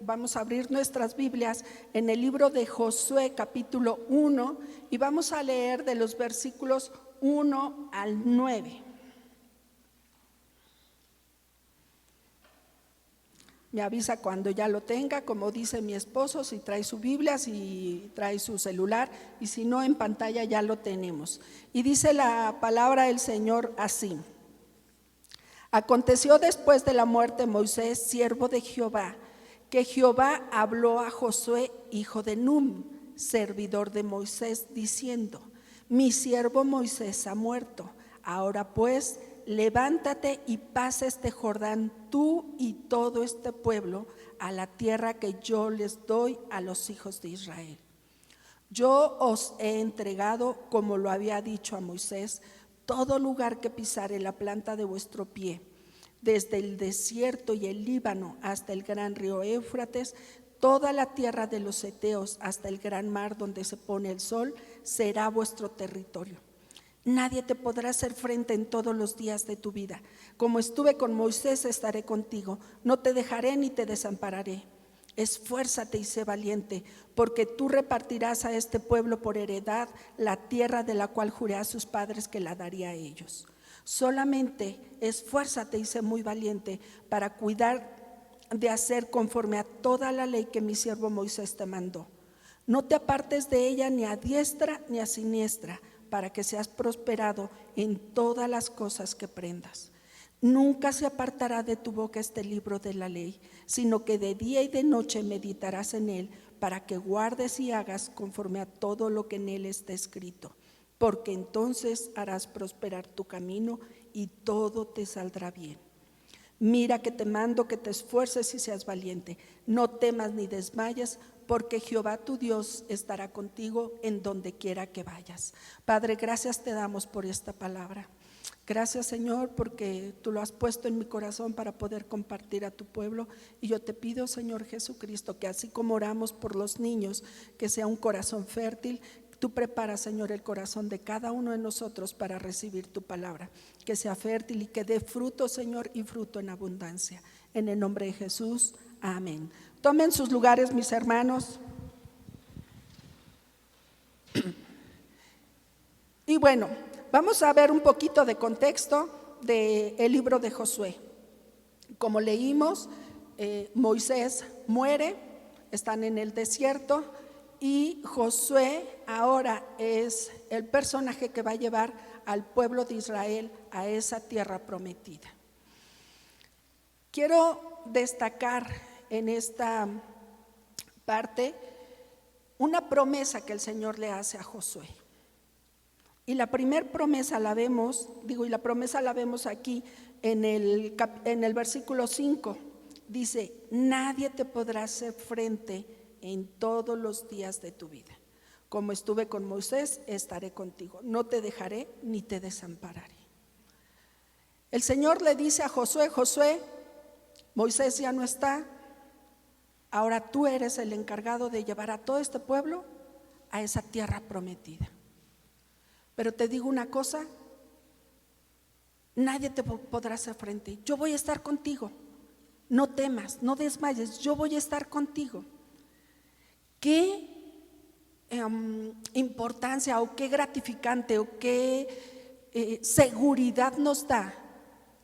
vamos a abrir nuestras Biblias en el libro de Josué capítulo 1 y vamos a leer de los versículos 1 al 9. Me avisa cuando ya lo tenga, como dice mi esposo, si trae su Biblia, si trae su celular, y si no, en pantalla ya lo tenemos. Y dice la palabra del Señor así: Aconteció después de la muerte de Moisés, siervo de Jehová, que Jehová habló a Josué, hijo de Nun, servidor de Moisés, diciendo: Mi siervo Moisés ha muerto. Ahora pues, levántate y pasa este Jordán, tú y todo este pueblo, a la tierra que yo les doy a los hijos de Israel. Yo os he entregado, como lo había dicho a Moisés, todo lugar que pisare la planta de vuestro pie, desde el desierto y el Líbano hasta el gran río Éufrates, toda la tierra de los heteos hasta el gran mar donde se pone el sol, será vuestro territorio. Nadie te podrá hacer frente en todos los días de tu vida. Como estuve con Moisés, estaré contigo. No te dejaré ni te desampararé. Esfuérzate y sé valiente, porque tú repartirás a este pueblo por heredad la tierra de la cual juré a sus padres que la daría a ellos. Solamente esfuérzate y sé muy valiente para cuidar de hacer conforme a toda la ley que mi siervo Moisés te mandó. No te apartes de ella ni a diestra ni a siniestra, para que seas prosperado en todas las cosas que prendas. Nunca se apartará de tu boca este libro de la ley, sino que de día y de noche meditarás en él, para que guardes y hagas conforme a todo lo que en él está escrito, porque entonces harás prosperar tu camino y todo te saldrá bien. Mira que te mando que te esfuerces y seas valiente. No temas ni desmayes, porque Jehová tu Dios estará contigo en donde quiera que vayas. Padre, gracias te damos por esta palabra. Gracias, Señor, porque tú lo has puesto en mi corazón para poder compartir a tu pueblo. Y yo te pido, Señor Jesucristo, que así como oramos por los niños, que sea un corazón fértil. Tú preparas, Señor, el corazón de cada uno de nosotros para recibir tu palabra, que sea fértil y que dé fruto, Señor, y fruto en abundancia. En el nombre de Jesús, amén. Tomen sus lugares, mis hermanos. Y bueno, vamos a ver un poquito de contexto del libro de Josué. Como leímos, Moisés muere, están en el desierto. Y Josué ahora es el personaje que va a llevar al pueblo de Israel a esa tierra prometida. Quiero destacar en esta parte una promesa que el Señor le hace a Josué. Y la primera promesa la vemos, aquí en el versículo 5. Dice: nadie te podrá hacer frente en todos los días de tu vida. Como estuve con Moisés, estaré contigo. No te dejaré ni te desampararé. El Señor le dice a Josué: Josué, Moisés ya no está. Ahora tú eres el encargado de llevar a todo este pueblo a esa tierra prometida. Pero te digo una cosa: nadie te podrá hacer frente. Yo voy a estar contigo. No temas, no desmayes, yo voy a estar contigo. Qué importancia o qué gratificante o qué seguridad nos da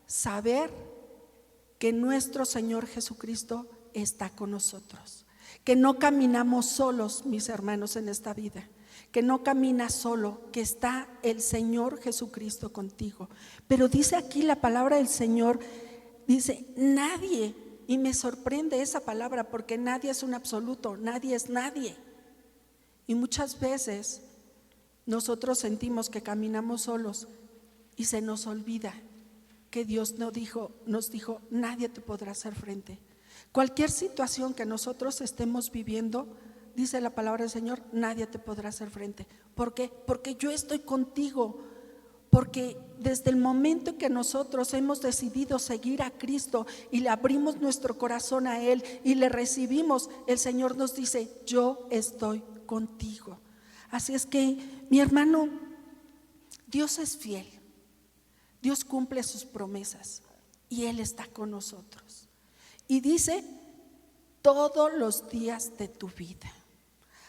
saber que nuestro Señor Jesucristo está con nosotros, que no caminamos solos, mis hermanos, en esta vida, que no caminas solo, que está el Señor Jesucristo contigo. Pero dice aquí la palabra del Señor, dice nadie. Y me sorprende esa palabra, porque nadie es un absoluto, nadie es nadie. Y muchas veces nosotros sentimos que caminamos solos y se nos olvida que Dios nos dijo, nadie te podrá hacer frente. Cualquier situación que nosotros estemos viviendo, dice la palabra del Señor, nadie te podrá hacer frente. ¿Por qué? Porque yo estoy contigo. Porque desde el momento que nosotros hemos decidido seguir a Cristo y le abrimos nuestro corazón a Él y le recibimos, el Señor nos dice: yo estoy contigo. Así es que, mi hermano, Dios es fiel. Dios cumple sus promesas y Él está con nosotros. Y dice todos los días de tu vida.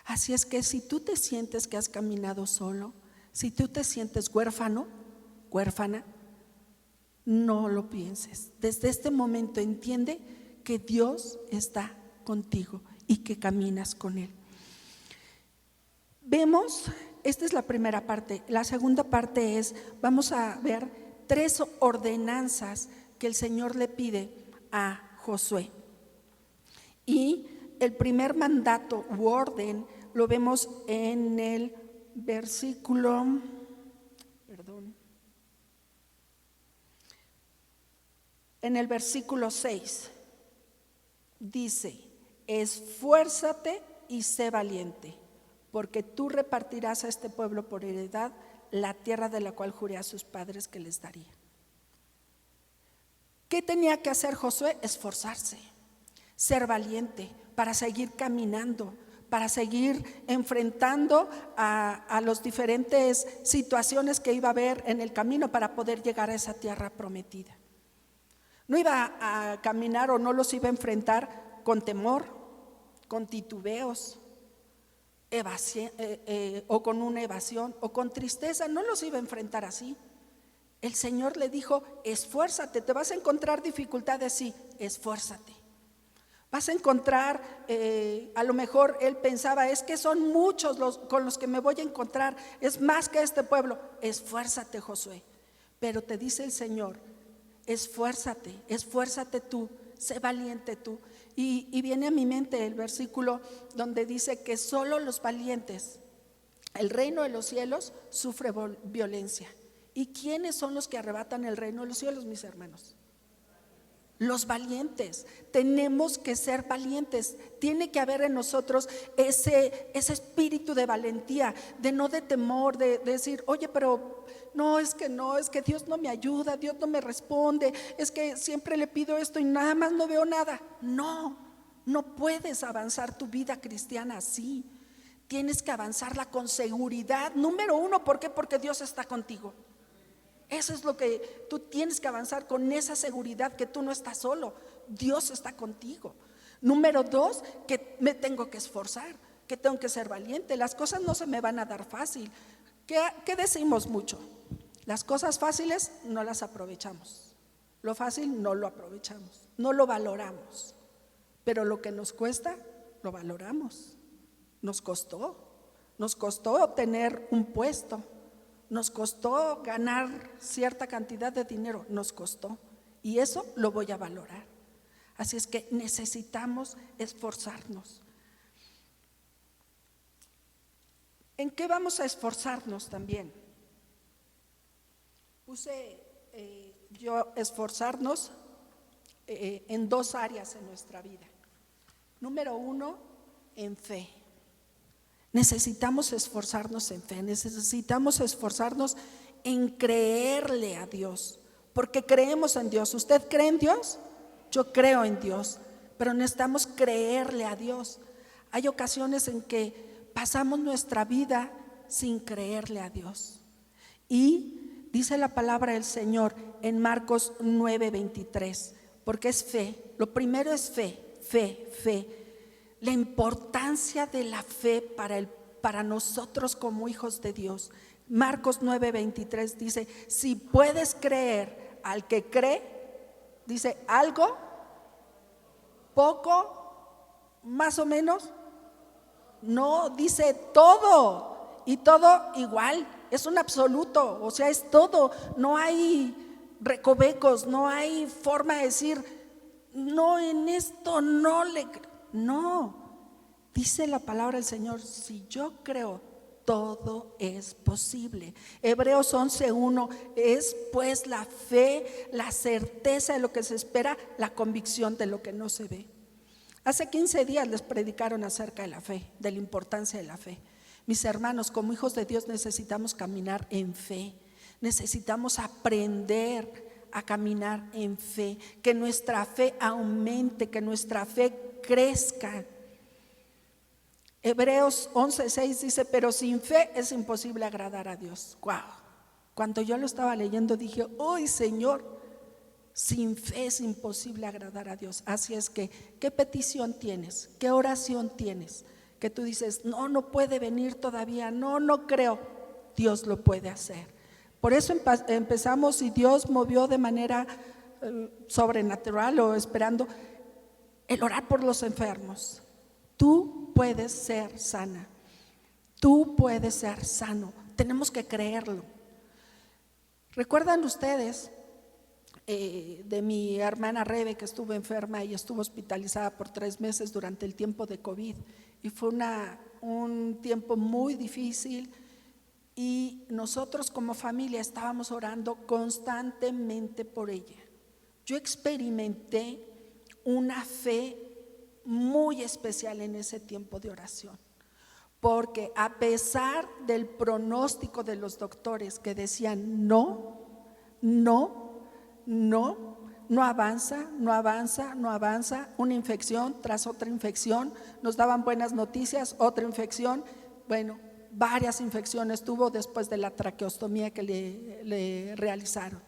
Así es que si tú te sientes que has caminado solo, si tú te sientes huérfano, huérfana, no lo pienses. Desde este momento entiende que Dios está contigo y que caminas con Él. Vemos, esta es la primera parte. La segunda parte es, vamos a ver 3 ordenanzas que el Señor le pide a Josué. Y el primer mandato u orden lo vemos en el versículo, en el versículo 6. Dice: esfuérzate y sé valiente, porque tú repartirás a este pueblo por heredad la tierra de la cual juré a sus padres que les daría. ¿Qué tenía que hacer Josué? Esforzarse, ser valiente para seguir caminando, para seguir enfrentando a las diferentes situaciones que iba a haber en el camino para poder llegar a esa tierra prometida. No iba a caminar o no los iba a enfrentar con temor, con titubeos, o con una evasión o con tristeza. No los iba a enfrentar así. El Señor le dijo: esfuérzate, te vas a encontrar dificultades, sí, esfuérzate. Vas a encontrar, a lo mejor él pensaba, es que son muchos los con los que me voy a encontrar, es más que este pueblo. Esfuérzate, Josué. Pero te dice el Señor: esfuérzate, esfuérzate tú, sé valiente tú. Y viene a mi mente el versículo donde dice que solo los valientes, el reino de los cielos sufre violencia. ¿Y quiénes son los que arrebatan el reino de los cielos, mis hermanos? Los valientes. Tenemos que ser valientes. Tiene que haber en nosotros ese espíritu de valentía, de temor, de decir: oye, pero no, es que Dios no me ayuda, Dios no me responde, es que siempre le pido esto y nada más no veo nada. No puedes avanzar tu vida cristiana así. Tienes que avanzarla con seguridad. Número 1, ¿por qué? Porque Dios está contigo. Eso es lo que tú tienes que avanzar, con esa seguridad que tú no estás solo, Dios está contigo. Número 2, que me tengo que esforzar, que tengo que ser valiente. Las cosas no se me van a dar fácil. ¿Qué decimos mucho? Las cosas fáciles no las aprovechamos, lo fácil no lo aprovechamos, no lo valoramos. Pero lo que nos cuesta, lo valoramos. Nos costó obtener un puesto, nos costó ganar cierta cantidad de dinero, nos costó, y eso lo voy a valorar. Así es que necesitamos esforzarnos. ¿En qué vamos a esforzarnos también? Puse yo esforzarnos en 2 áreas en nuestra vida. Número 1, en fe. Necesitamos esforzarnos en fe, necesitamos esforzarnos en creerle a Dios, porque creemos en Dios. ¿Usted cree en Dios? Yo creo en Dios, pero necesitamos creerle a Dios. Hay ocasiones en que pasamos nuestra vida sin creerle a Dios. Y dice la palabra del Señor en Marcos 9:23, porque es fe. Lo primero es fe. La importancia de la fe para nosotros como hijos de Dios. Marcos 9:23 dice: si puedes creer al que cree, dice algo, poco, más o menos. No, dice todo, y todo igual, es un absoluto, o sea, es todo. No hay recovecos, no hay forma de decir: no, en esto no le creo. No, dice la palabra del Señor: si yo creo, todo es posible. Hebreos 11:1 es pues la fe, la certeza de lo que se espera, la convicción de lo que no se ve. Hace 15 días les predicaron acerca de la fe, de la importancia de la fe. Mis hermanos, como hijos de Dios necesitamos caminar en fe, necesitamos aprender a caminar en fe, que nuestra fe aumente, que nuestra fe crezca. Hebreos 11:6 dice: pero sin fe es imposible agradar a Dios. Wow. Cuando yo lo estaba leyendo dije: ¡ay, Señor! Sin fe es imposible agradar a Dios. Así es que, ¿qué petición tienes? ¿Qué oración tienes? Que tú dices, no, no puede venir todavía, no, no creo. Dios lo puede hacer. Por eso empezamos y Dios movió de manera sobrenatural o esperando el orar por los enfermos. Tú puedes ser sana, tú puedes ser sano, tenemos que creerlo. ¿Recuerdan ustedes de mi hermana Rebe, que estuvo enferma y estuvo hospitalizada por 3 meses durante el tiempo de COVID? Y fue un tiempo muy difícil, y nosotros como familia estábamos orando constantemente por ella. Yo experimenté una fe muy especial en ese tiempo de oración, porque a pesar del pronóstico de los doctores que decían no, no, no, no avanza, no avanza, no avanza, una infección tras otra infección, nos daban buenas noticias, otra infección, bueno, varias infecciones tuvo después de la traqueostomía que le realizaron.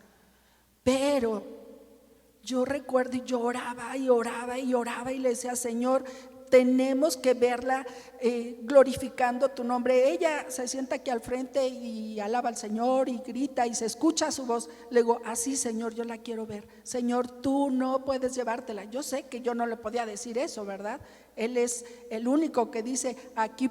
Pero yo recuerdo, y yo oraba y oraba y oraba y le decía, Señor, tenemos que verla glorificando tu nombre. Ella se sienta aquí al frente y alaba al Señor y grita y se escucha su voz. Le digo, así, Señor, yo la quiero ver. Señor, tú no puedes llevártela. Yo sé que yo no le podía decir eso, ¿verdad? Él es el único que dice, aquí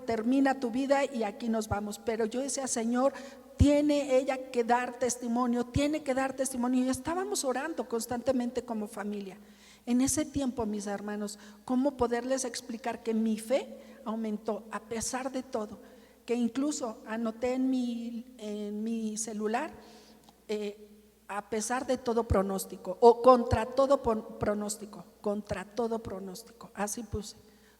termina tu vida y aquí nos vamos. Pero yo decía, Señor, tiene ella que dar testimonio, tiene que dar testimonio. Y estábamos orando constantemente como familia. En ese tiempo, mis hermanos, ¿cómo poderles explicar que mi fe aumentó a pesar de todo? Que incluso anoté en mi celular, a pesar de todo pronóstico, o contra todo pronóstico, así puse,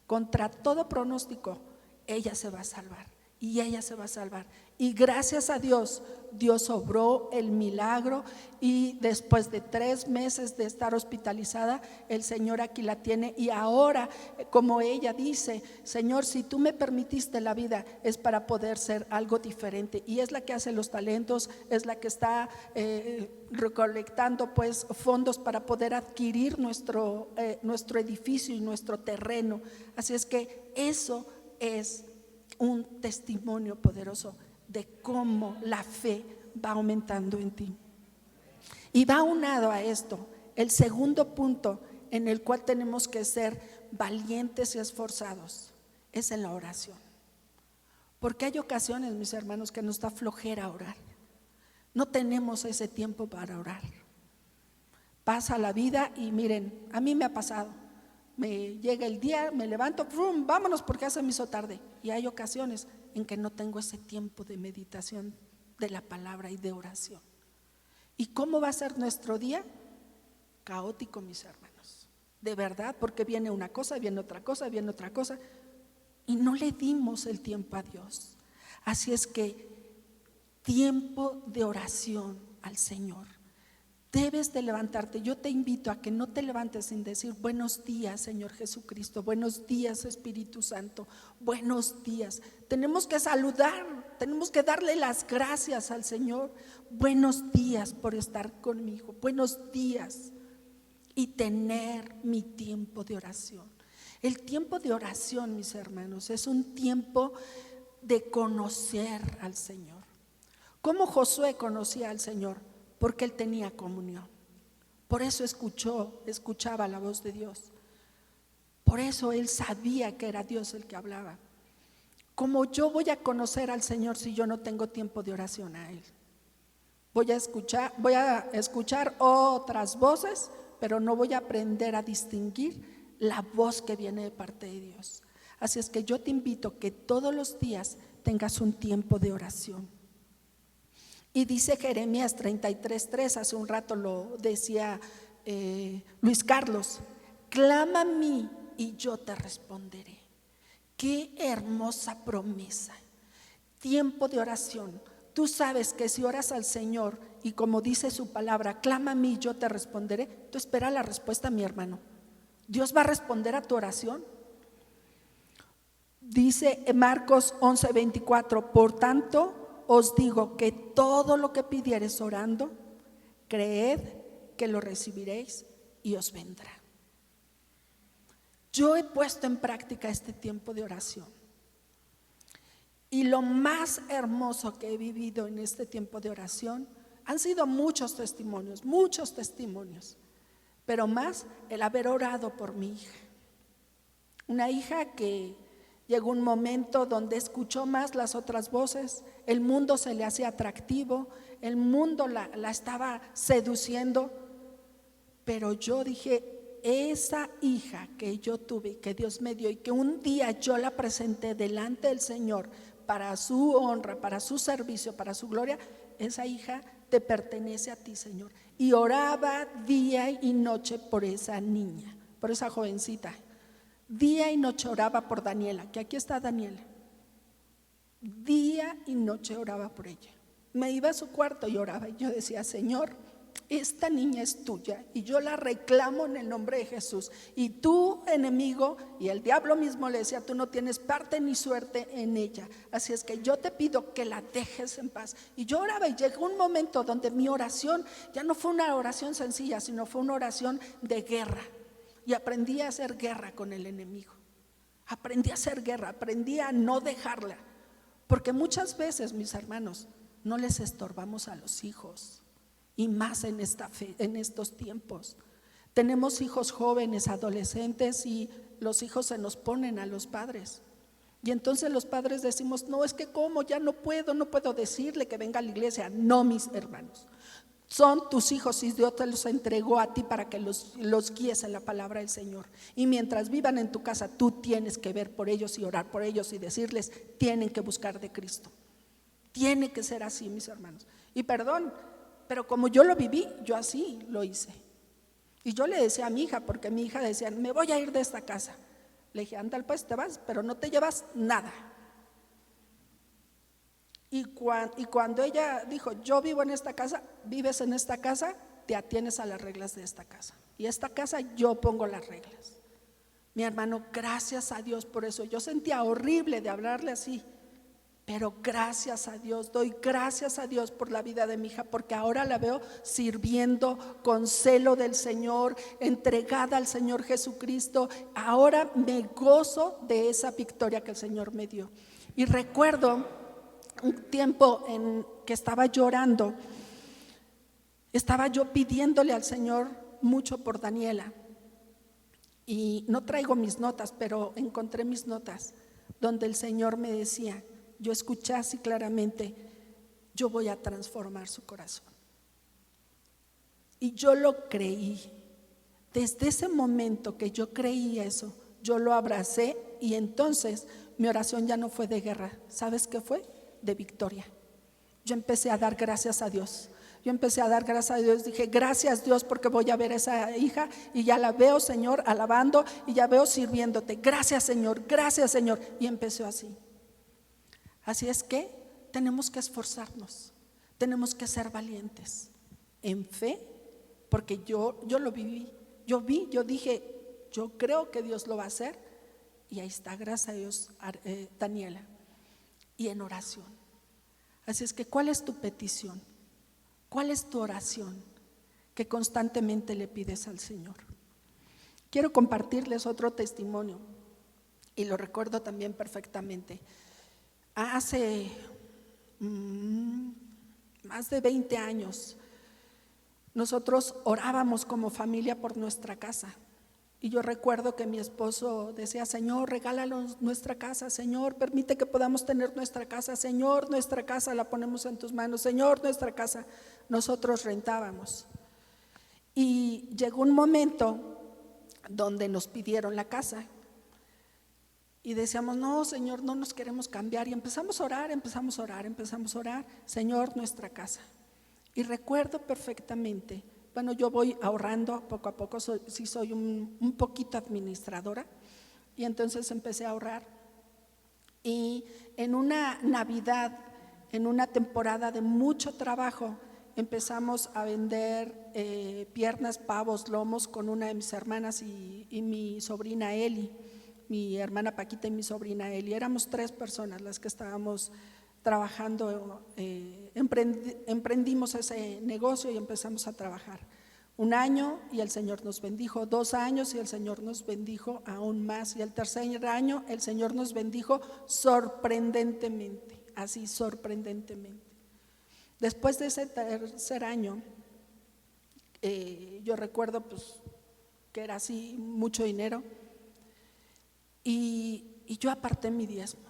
contra todo pronóstico, ella se va a salvar. Y ella se va a salvar. Y gracias a Dios, Dios obró el milagro, y después de 3 meses de estar hospitalizada, el Señor aquí la tiene. Y ahora, como ella dice, Señor, si tú me permitiste la vida, es para poder ser algo diferente. Y es la que hace los talentos, es la que está recolectando pues fondos para poder adquirir nuestro edificio y nuestro terreno. Así es que eso es un testimonio poderoso de cómo la fe va aumentando en ti. Y va aunado a esto el segundo punto en el cual tenemos que ser valientes y esforzados, es en la oración. Porque hay ocasiones, mis hermanos, que nos da flojera orar. No tenemos ese tiempo para orar. Pasa la vida y miren, a mí me ha pasado. Me llega el día, me levanto, ¡brum!, vámonos porque ya se me hizo tarde. Y hay ocasiones en que no tengo ese tiempo de meditación de la palabra y de oración. ¿Y cómo va a ser nuestro día? Caótico, mis hermanos. De verdad, porque viene una cosa, viene otra cosa, viene otra cosa, y no le dimos el tiempo a Dios. Así es que tiempo de oración al Señor. Debes de levantarte. Yo te invito a que no te levantes sin decir buenos días, Señor Jesucristo, buenos días, Espíritu Santo, buenos días. Tenemos que saludar, tenemos que darle las gracias al Señor. Buenos días por estar conmigo, buenos días. Y tener mi tiempo de oración. El tiempo de oración, mis hermanos, es un tiempo de conocer al Señor. ¿Cómo Josué conocía al Señor? Porque él tenía comunión. Por eso escuchaba la voz de Dios. Por eso él sabía que era Dios el que hablaba. ¿Cómo yo voy a conocer al Señor si yo no tengo tiempo de oración a Él? Voy a escuchar otras voces, pero no voy a aprender a distinguir la voz que viene de parte de Dios. Así es que yo te invito que todos los días tengas un tiempo de oración. Y dice Jeremías 33:3, hace un rato lo decía Luis Carlos, clama a mí y yo te responderé. Qué hermosa promesa. Tiempo de oración. Tú sabes que si oras al Señor y como dice su palabra, clama a mí y yo te responderé, tú espera la respuesta, mi hermano. Dios va a responder a tu oración. Dice Marcos 11:24, por tanto os digo que todo lo que pidieres orando, creed que lo recibiréis y os vendrá. Yo he puesto en práctica este tiempo de oración. Y lo más hermoso que he vivido en este tiempo de oración han sido muchos testimonios, pero más el haber orado por mi hija. Una hija que llegó un momento donde escuchó más las otras voces, el mundo se le hacía atractivo, el mundo la estaba seduciendo, pero yo dije, esa hija que yo tuve, que Dios me dio y que un día yo la presenté delante del Señor para su honra, para su servicio, para su gloria, esa hija te pertenece a ti, Señor. Y oraba día y noche por esa niña, por esa jovencita. Día y noche oraba por Daniela, que aquí está Daniela. Día y noche oraba por ella. Me iba a su cuarto y oraba, y yo decía, Señor, esta niña es tuya y yo la reclamo en el nombre de Jesús. Y tú, enemigo, y el diablo mismo le decía, tú no tienes parte ni suerte en ella. Así es que yo te pido que la dejes en paz. Y yo oraba, y llegó un momento donde mi oración ya no fue una oración sencilla, sino fue una oración de guerra. Y aprendí a hacer guerra con el enemigo. Aprendí a hacer guerra, aprendí a no dejarla. Porque muchas veces, mis hermanos, no les estorbamos a los hijos. Y más en estos tiempos. Tenemos hijos jóvenes, adolescentes, y los hijos se nos ponen a los padres. Y entonces los padres decimos, no, es que cómo, ya no puedo decirle que venga a la iglesia. No, mis hermanos, son tus hijos y Dios te los entregó a ti para que los guíes en la palabra del Señor. Y mientras vivan en tu casa, tú tienes que ver por ellos y orar por ellos y decirles, tienen que buscar de Cristo. Tiene que ser así, mis hermanos. Y perdón, pero como yo lo viví, yo así lo hice. Y yo le decía a mi hija, porque mi hija decía, me voy a ir de esta casa. Le dije, ándale pues, te vas, pero no te llevas nada. Y cuando ella dijo, yo vivo en esta casa, vives en esta casa, te atienes a las reglas de esta casa. Y esta casa yo pongo las reglas. Mi hermano, gracias a Dios por eso. Yo sentía horrible de hablarle así. Pero gracias a Dios, doy gracias a Dios por la vida de mi hija, porque ahora la veo sirviendo con celo del Señor, entregada al Señor Jesucristo. Ahora me gozo de esa victoria que el Señor me dio. Y recuerdo un tiempo en que estaba llorando, estaba yo pidiéndole al Señor mucho por Daniela. Y no traigo mis notas, pero encontré mis notas donde el Señor me decía, yo escuché así claramente, yo voy a transformar su corazón. Y yo lo creí. Desde ese momento que yo creí eso, yo lo abracé, y entonces mi oración ya no fue de guerra. ¿Sabes qué fue? De victoria. Yo empecé a dar gracias a Dios. Dije, gracias Dios, porque voy a ver a esa hija y ya la veo, Señor, alabando, y ya veo sirviéndote. Gracias Señor. Y empezó así. Así es que tenemos que esforzarnos, tenemos que ser valientes en fe, porque yo lo viví, yo dije, yo creo que Dios lo va a hacer, y ahí está, gracias a Dios, Daniela, y en oración. Así es que, ¿cuál es tu petición? ¿Cuál es tu oración que constantemente le pides al Señor? Quiero compartirles otro testimonio, y lo recuerdo también perfectamente. Hace más de 20 años nosotros orábamos como familia por nuestra casa, y yo recuerdo que mi esposo decía, Señor, regálanos nuestra casa, Señor, permite que podamos tener nuestra casa, Señor, nuestra casa la ponemos en tus manos, Señor, nuestra casa. Nosotros rentábamos, y llegó un momento donde nos pidieron la casa. Y decíamos, no, Señor, no nos queremos cambiar. Y empezamos a orar, Señor, nuestra casa. Y recuerdo perfectamente, bueno, yo voy ahorrando poco a poco, soy un poquito administradora. Y entonces empecé a ahorrar. Y en una Navidad, en una temporada de mucho trabajo, empezamos a vender piernas, pavos, lomos con una de mis hermanas y mi sobrina Eli. Mi hermana Paquita y mi sobrina Eli, éramos 3 personas las que estábamos trabajando, emprendimos ese negocio y empezamos a trabajar. 1 año y el Señor nos bendijo, 2 años y el Señor nos bendijo aún más, y el tercer año el Señor nos bendijo sorprendentemente, así sorprendentemente. Después de ese tercer año, yo recuerdo pues que era así mucho dinero, y yo aparté mi diezmo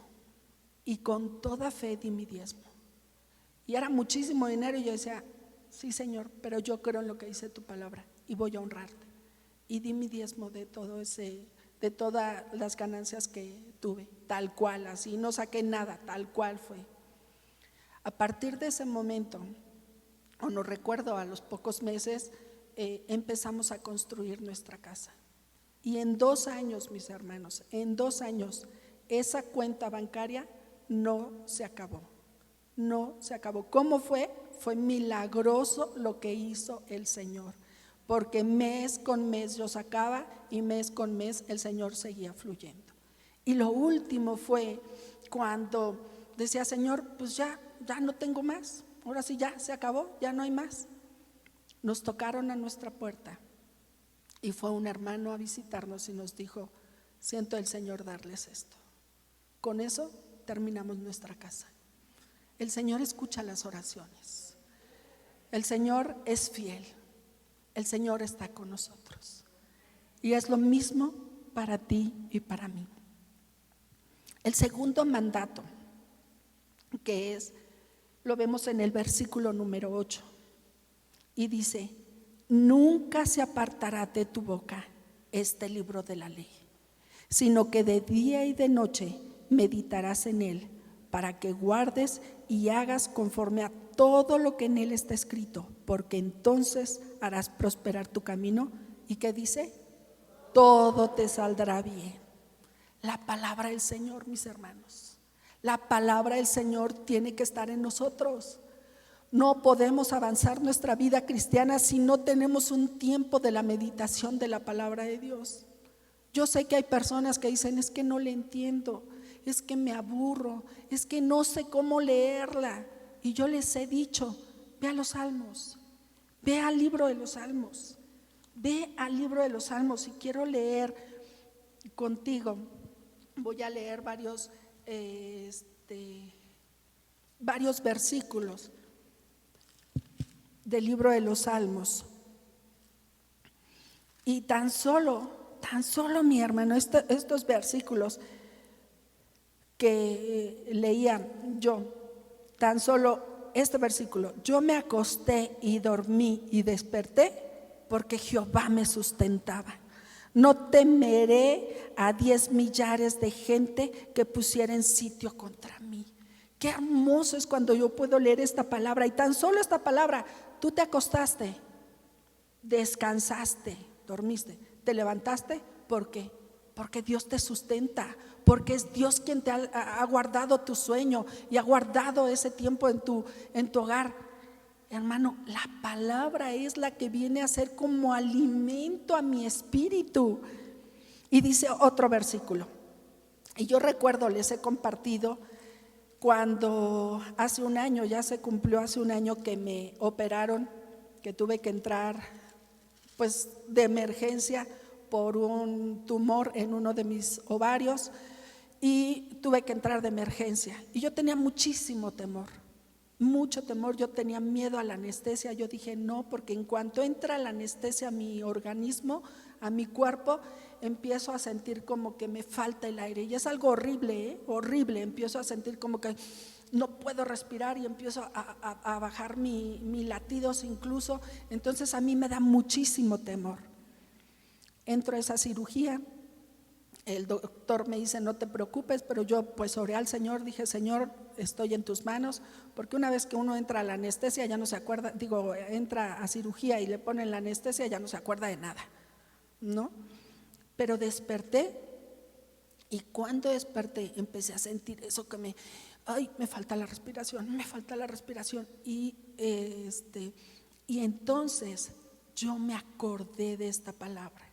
y con toda fe di mi diezmo, y era muchísimo dinero, y yo decía: sí, Señor, pero yo creo en lo que dice tu palabra y voy a honrarte. Y di mi diezmo de de todas las ganancias que tuve, tal cual, así, no saqué nada, tal cual fue. A partir de ese momento, o no recuerdo, a los pocos meses, empezamos a construir nuestra casa. Y en 2 años, mis hermanos, en 2 años, esa cuenta bancaria no se acabó. No se acabó. ¿Cómo fue? Fue milagroso lo que hizo el Señor, porque mes con mes yo sacaba y mes con mes el Señor seguía fluyendo. Y lo último fue cuando decía: Señor, pues ya no tengo más, ahora sí ya se acabó, ya no hay más. Nos tocaron a nuestra puerta y fue un hermano a visitarnos y nos dijo: siento el Señor darles esto. Con eso terminamos nuestra casa. El Señor escucha las oraciones. El Señor es fiel. El Señor está con nosotros. Y es lo mismo para ti y para mí. El segundo mandato, que lo vemos en el versículo número 8. Y dice: nunca se apartará de tu boca este libro de la ley, sino que de día y de noche meditarás en él, para que guardes y hagas conforme a todo lo que en él está escrito, porque entonces harás prosperar tu camino. ¿Y qué dice? Todo te saldrá bien. La palabra del Señor, mis hermanos, la palabra del Señor tiene que estar en nosotros. No podemos avanzar nuestra vida cristiana si no tenemos un tiempo de la meditación de la palabra de Dios. Yo sé que hay personas que dicen: es que no le entiendo, es que me aburro, es que no sé cómo leerla. Y yo les he dicho: ve a los Salmos, ve al libro de los Salmos, ve al libro de los Salmos. Y quiero leer contigo, voy a leer varios versículos del libro de los Salmos. Y tan solo mi hermano, estos versículos que leía yo, tan solo este versículo: yo me acosté y dormí y desperté, porque Jehová me sustentaba. No temeré a 10 millares de gente que pusieren sitio contra mí. Qué hermoso es cuando yo puedo leer esta palabra, y tan solo esta palabra. Tú te acostaste, descansaste, dormiste, te levantaste. ¿Por qué? Porque Dios te sustenta, porque es Dios quien te ha guardado tu sueño y ha guardado ese tiempo en tu hogar. Hermano, la palabra es la que viene a ser como alimento a mi espíritu. Y dice otro versículo, y yo recuerdo, les he compartido, cuando hace 1 año, ya se cumplió hace 1 año que me operaron, que tuve que entrar pues de emergencia por un tumor en uno de mis ovarios, y tuve que entrar de emergencia. Y yo tenía muchísimo temor, mucho temor. Yo tenía miedo a la anestesia. Yo dije: no, porque en cuanto entra la anestesia a mi organismo, a mi cuerpo, empiezo a sentir como que me falta el aire. Y es algo horrible, horrible. Empiezo a sentir como que no puedo respirar y empiezo a bajar mi latidos incluso. Entonces a mí me da muchísimo temor. Entro a esa cirugía. El doctor me dice: no te preocupes, pero yo pues oré al Señor, dije: Señor, estoy en tus manos, porque una vez que uno entra a la anestesia ya no se acuerda, entra a cirugía y le ponen la anestesia, ya no se acuerda de nada, ¿no? Pero desperté, y cuando desperté empecé a sentir eso que me falta la respiración, me falta la respiración, y entonces yo me acordé de esta palabra.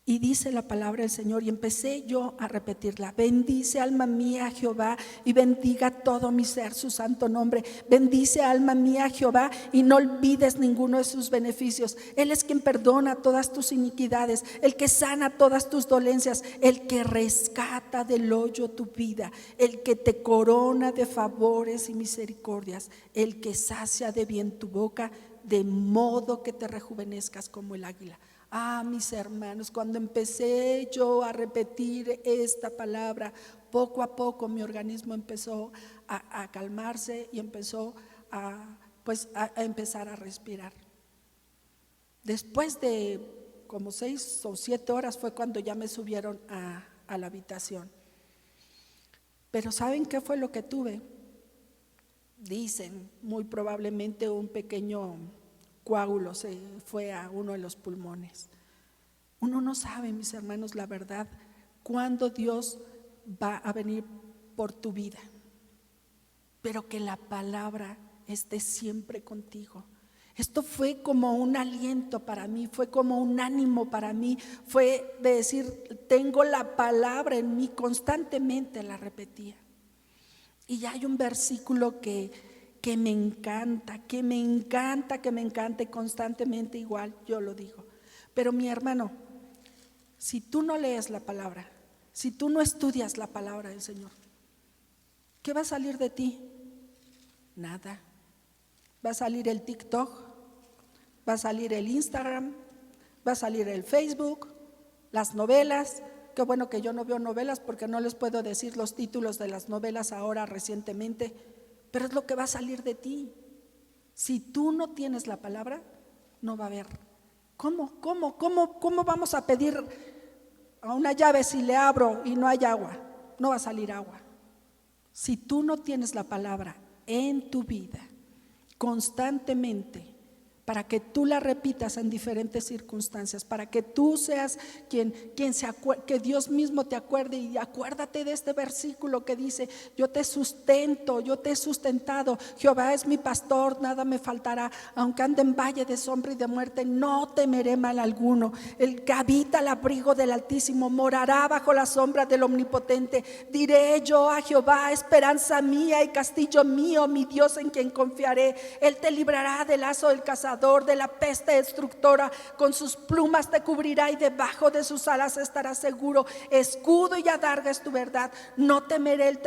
Y dice la palabra del Señor, y empecé yo a repetirla: bendice alma mía a Jehová, y bendiga todo mi ser su santo nombre. Bendice alma mía a Jehová, y no olvides ninguno de sus beneficios. Él es quien perdona todas tus iniquidades, el que sana todas tus dolencias, el que rescata del hoyo tu vida, el que te corona de favores y misericordias, el que sacia de bien tu boca, de modo que te rejuvenezcas como el águila. Mis hermanos, cuando empecé yo a repetir esta palabra, poco a poco mi organismo empezó a calmarse y empezó a empezar a respirar. Después de como 6 o 7 horas fue cuando ya me subieron a la habitación. Pero ¿saben qué fue lo que tuve? Dicen, muy probablemente un pequeño coágulo se fue a uno de los pulmones. Uno no sabe, mis hermanos, la verdad, cuándo Dios va a venir por tu vida, pero que la palabra esté siempre contigo. Esto fue como un aliento para mí, fue como un ánimo para mí, fue de decir: tengo la palabra en mí, constantemente la repetía. Y ya hay un versículo que me encanta, y constantemente igual yo lo digo. Pero mi hermano, si tú no lees la palabra, si tú no estudias la palabra del Señor, ¿qué va a salir de ti? Nada. Va a salir el TikTok, va a salir el Instagram, va a salir el Facebook, las novelas. Qué bueno que yo no veo novelas, porque no les puedo decir los títulos de las novelas ahora recientemente, pero es lo que va a salir de ti. Si tú no tienes la palabra, no va a haber. ¿Cómo vamos a pedir a una llave si le abro y no hay agua? No va a salir agua. Si tú no tienes la palabra en tu vida constantemente, para que tú la repitas en diferentes circunstancias, para que tú seas quien que Dios mismo te acuerde. Y acuérdate de este versículo que dice: yo te sustento, yo te he sustentado, Jehová es mi pastor, nada me faltará. Aunque ande en valle de sombra y de muerte, no temeré mal alguno. El que habita al abrigo del Altísimo morará bajo la sombra del Omnipotente. Diré yo a Jehová: esperanza mía y castillo mío, mi Dios en quien confiaré. Él te librará del lazo del cazador, de la peste destructora. Con sus plumas te cubrirá y debajo de sus alas estarás seguro. Escudo y adarga es tu verdad. No temeré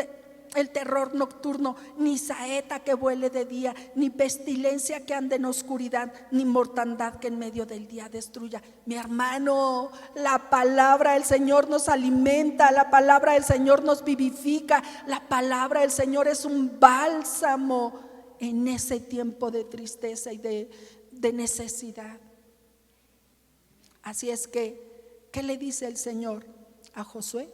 el terror nocturno, ni saeta que vuele de día, ni pestilencia que ande en oscuridad, ni mortandad que en medio del día destruya. Mi hermano, la palabra del Señor nos alimenta, la palabra del Señor nos vivifica, la palabra del Señor es un bálsamo en ese tiempo de tristeza y de necesidad. Así es que, ¿qué le dice el Señor a Josué?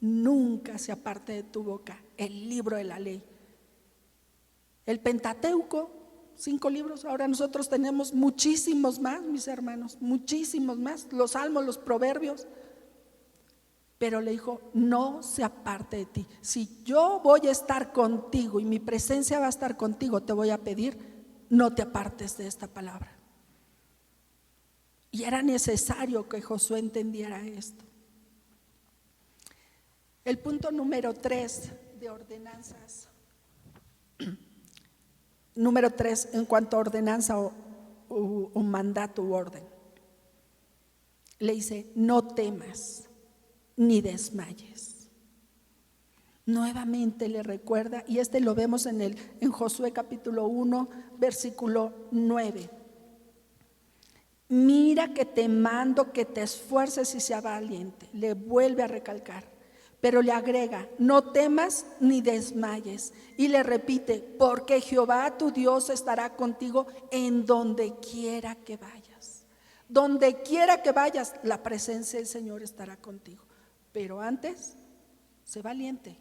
Nunca se aparte de tu boca el libro de la ley. El Pentateuco, 5 libros, ahora nosotros tenemos muchísimos más, mis hermanos, muchísimos más, los salmos, los proverbios. Pero le dijo: no se aparte de ti. Si yo voy a estar contigo y mi presencia va a estar contigo, te voy a pedir: no te apartes de esta palabra. Y era necesario que Josué entendiera esto. El punto número 3 de ordenanzas. Número 3 en cuanto a ordenanza o mandato u orden. Le dice: no temas ni desmayes. Nuevamente le recuerda, y lo vemos en Josué capítulo 1 versículo 9. Mira que te mando que te esfuerces y sea valiente. Le vuelve a recalcar, pero le agrega: no temas ni desmayes. Y le repite: porque Jehová tu Dios estará contigo en donde quiera que vayas. Donde quiera que vayas, la presencia del Señor estará contigo. Pero antes, sé valiente.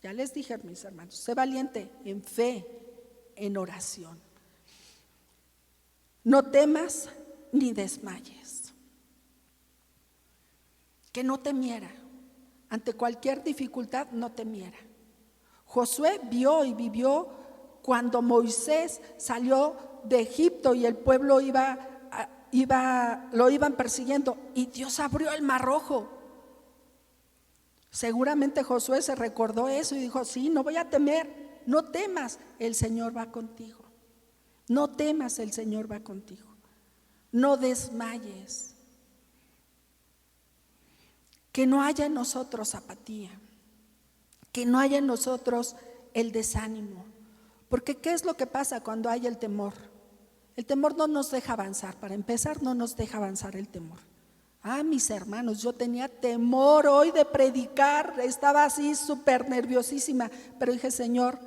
Ya les dije, mis hermanos, sé valiente en fe, en oración. No temas ni desmayes. Que no temiera. Ante cualquier dificultad, no temiera. Josué vio y vivió cuando Moisés salió de Egipto y el pueblo iba lo iban persiguiendo y Dios abrió el mar Rojo. Seguramente Josué se recordó eso y dijo: sí, no voy a temer, no temas, el Señor va contigo. No temas, el Señor va contigo. No desmayes. Que no haya en nosotros apatía, que no haya en nosotros el desánimo. Porque ¿qué es lo que pasa cuando hay el temor? El temor no nos deja avanzar. Para empezar, no nos deja avanzar el temor. Mis hermanos, yo tenía temor hoy de predicar, estaba así súper nerviosísima, pero dije: Señor,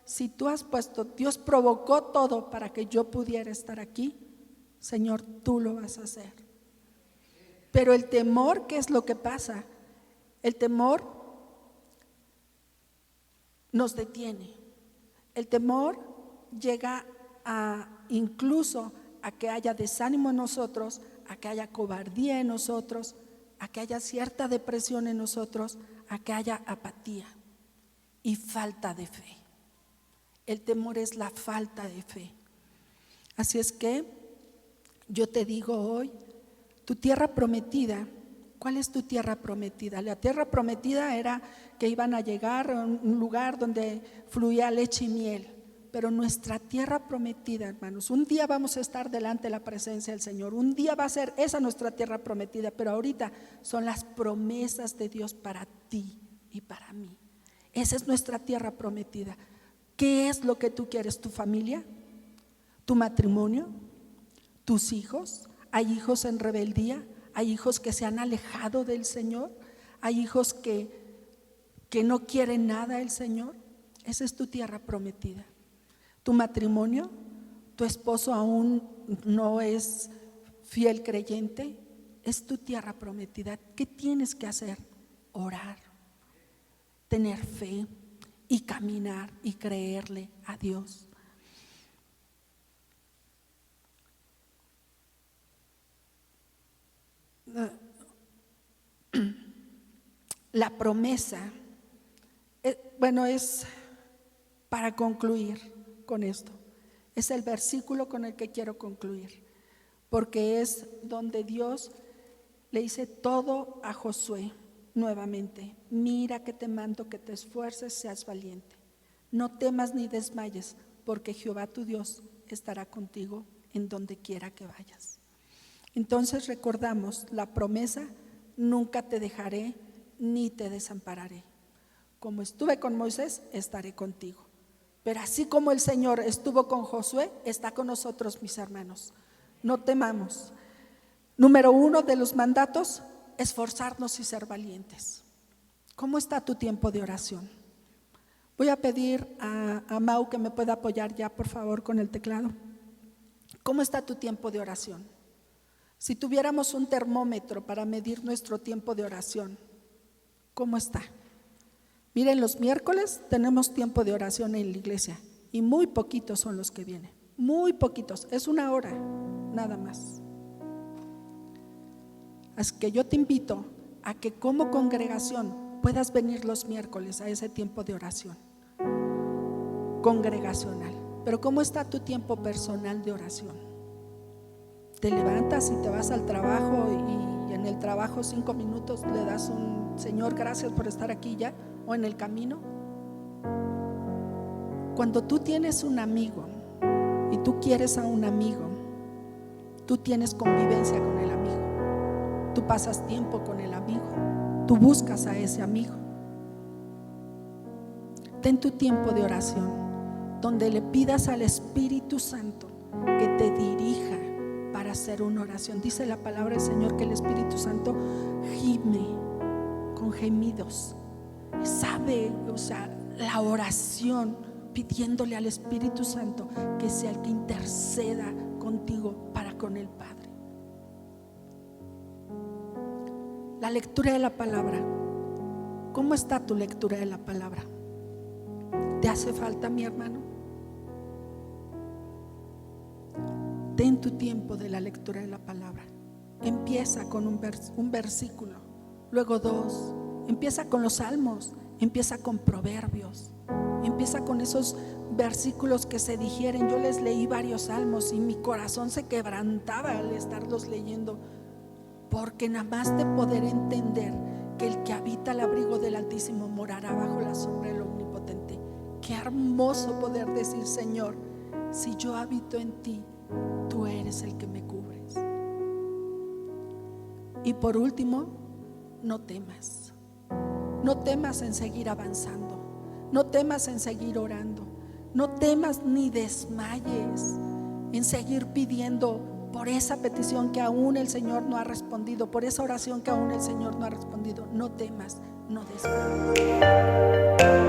si tú has puesto, Dios provocó todo para que yo pudiera estar aquí, Señor, tú lo vas a hacer. Pero el temor, ¿qué es lo que pasa? El temor nos detiene. El temor llega incluso a que haya desánimo en nosotros, a que haya cobardía en nosotros, a que haya cierta depresión en nosotros, a que haya apatía y falta de fe. El temor es la falta de fe. Así es que yo te digo hoy, tu tierra prometida, ¿cuál es tu tierra prometida? La tierra prometida era que iban a llegar a un lugar donde fluía leche y miel. Pero nuestra tierra prometida, hermanos, un día vamos a estar delante de la presencia del Señor, un día va a ser esa nuestra tierra prometida, pero ahorita son las promesas de Dios para ti y para mí. Esa es nuestra tierra prometida. ¿Qué es lo que tú quieres? ¿Tu familia? ¿Tu matrimonio? ¿Tus hijos? ¿Hay hijos en rebeldía? ¿Hay hijos que se han alejado del Señor? ¿Hay hijos que no quieren nada del Señor? Esa es tu tierra prometida. ¿Tu matrimonio? ¿Tu esposo aún no es fiel creyente? Es tu tierra prometida. ¿Qué tienes que hacer? Orar, tener fe y caminar y creerle a Dios. La promesa, es para concluir con esto. Es el versículo con el que quiero concluir, porque es donde Dios le dice todo a Josué nuevamente: mira que te mando que te esfuerces, seas valiente, no temas ni desmayes, porque Jehová tu Dios estará contigo en donde quiera que vayas. Entonces recordamos la promesa: nunca te dejaré ni te desampararé. Como estuve con Moisés, estaré contigo. Pero así como el Señor estuvo con Josué, está con nosotros, mis hermanos. No temamos. Número 1 de los mandatos: esforzarnos y ser valientes. ¿Cómo está tu tiempo de oración? Voy a pedir a Mau que me pueda apoyar ya, por favor, con el teclado. ¿Cómo está tu tiempo de oración? Si tuviéramos un termómetro para medir nuestro tiempo de oración, ¿cómo está? Miren, los miércoles tenemos tiempo de oración en la iglesia y muy poquitos son los que vienen, muy poquitos, es 1 hora nada más. Así que yo te invito a que como congregación puedas venir los miércoles a ese tiempo de oración congregacional. Pero ¿cómo está tu tiempo personal de oración? Te levantas y te vas al trabajo y en el trabajo 5 minutos le das un: Señor, gracias por estar aquí ya, o en el camino. Cuando tú tienes un amigo y tú quieres a un amigo, tú tienes convivencia con el amigo, tú pasas tiempo con el amigo, tú buscas a ese amigo. Ten tu tiempo de oración donde le pidas al Espíritu Santo que te dirija para hacer una oración. Dice la palabra del Señor que el Espíritu Santo gime con gemidos. Sabe, la oración, pidiéndole al Espíritu Santo que sea el que interceda contigo para con el Padre. La lectura de la palabra. ¿Cómo está tu lectura de la palabra? ¿Te hace falta, mi hermano? Ten tu tiempo de la lectura de la palabra. Empieza con un versículo, luego 2. Empieza con los salmos, empieza con proverbios, empieza con esos versículos que se digieren. Yo les leí varios salmos y mi corazón se quebrantaba al estarlos leyendo, porque nada más de poder entender que el que habita al abrigo del Altísimo morará bajo la sombra del Omnipotente. Qué hermoso poder decir: Señor, si yo habito en ti, tú eres el que me cubres. Y por último, no temas. No temas en seguir avanzando. No temas en seguir orando. No temas ni desmayes en seguir pidiendo por esa petición que aún el Señor no ha respondido, por esa oración que aún el Señor no ha respondido. No temas, no desmayes.